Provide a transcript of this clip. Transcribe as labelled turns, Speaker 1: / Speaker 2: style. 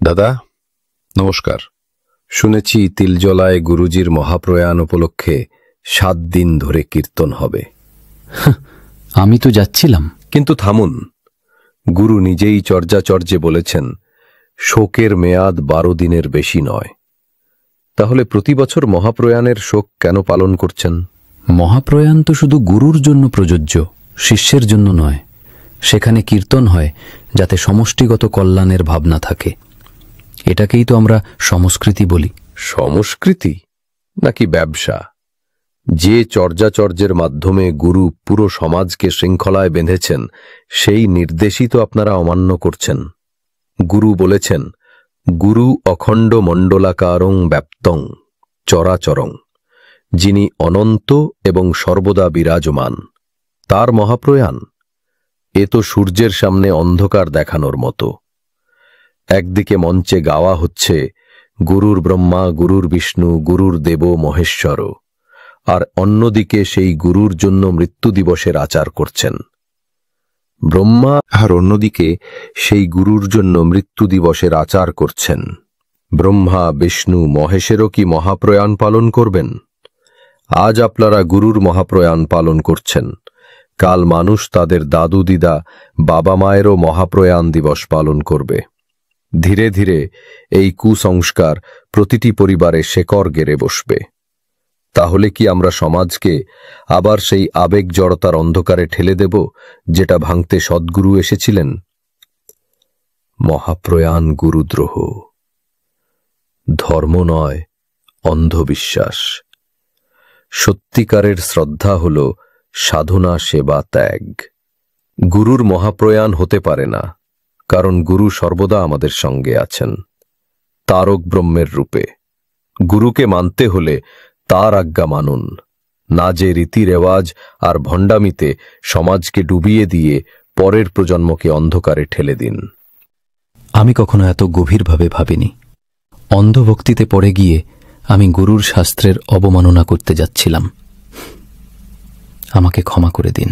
Speaker 1: দাদা নমস্কার। শুনেছি তিলজলায় গুরুজির মহাপ্রয়াণ উপলক্ষে 7 দিন ধরে কীর্তন হবে।
Speaker 2: আমি তো যাচ্ছিলাম।
Speaker 1: কিন্তু থামুন, গুরু নিজেই চর্যাচর্যে বলেছেন শোকের মেয়াদ 12 দিনের বেশি নয়। তাহলে প্রতি বছর মহাপ্রয়াণের শোক কেন পালন করছেন?
Speaker 2: মহাপ্রয়াণ তো শুধু গুরুর জন্য প্রযোজ্য, শিষ্যের জন্য নয়। সেখানে কীর্তন হয় যাতে সমষ্টিগত কল্যাণের ভাবনা থাকে। এটাকেই তো আমরা সংস্কৃতি বলি।
Speaker 1: সংস্কৃতি নাকি ব্যবসা? যে চর্যাচর্যের মাধ্যমে গুরু পুরো সমাজকে শৃঙ্খলায় বেঁধেছেন, সেই নির্দেশই তো আপনারা অমান্য করছেন। গুরু বলেছেন, গুরু অখণ্ড মণ্ডলাকারং ব্যাপ্তং চরাচরং, যিনি অনন্ত এবং সর্বদা বিরাজমান, তার মহাপ্রয়াণ। এ তো সূর্যের সামনে অন্ধকার দেখানোর মতো। একদিকে মঞ্চে গাওয়া হচ্ছে গুরুর ব্রহ্মা, গুরুর বিষ্ণু, গুরুর দেব মহেশ্বর, আর অন্যদিকে সেই গুরুর জন্য মৃত্যু দিবসের আচার করছেন ব্রহ্মা, আর অন্যদিকে সেই গুরুর জন্য মৃত্যু দিবসের আচার করছেন ব্রহ্মা, বিষ্ণু, মহেশেরও কি মহাপ্রয়াণ পালন করবেন? আজ আপনারা গুরুর মহাপ্রয়াণ পালন করছেন, কাল মানুষ তাদের দাদু দিদা বাবা মায়েরও মহাপ্রয়াণ দিবস পালন করবে। ধীরে ধীরে এই কুসংস্কার প্রতিটি পরিবারে শেকড় গেড়ে বসবে। তাহলে কি আমরা সমাজকে আবার সেই আবেগ জড়তার অন্ধকারে ঠেলে দেব, যেটা ভাঙতে সদ্গুরু এসেছিলেন? মহাপ্রয়াণ গুরুদ্রোহ, ধর্ম নয় অন্ধবিশ্বাস। সত্যিকারের শ্রদ্ধা হল সাধনা, সেবা, ত্যাগ। গুরুর মহাপ্রয়াণ হতে পারে না, কারণ গুরু সর্বদা আমাদের সঙ্গে আছেন তারক ব্রহ্মের রূপে। গুরুকে মানতে হলে তার আজ্ঞা মানুন, না যে রীতি রেওয়াজ আর ভণ্ডামিতে সমাজকে ডুবিয়ে দিয়ে পরের প্রজন্মকে অন্ধকারে ঠেলে দিন।
Speaker 2: আমি কখনো এত গভীরভাবে ভাবিনি। অন্ধভক্তিতে পড়ে গিয়ে আমি গুরুর শাস্ত্রের অবমাননা করতে যাচ্ছিলাম। আমাকে ক্ষমা করে দিন।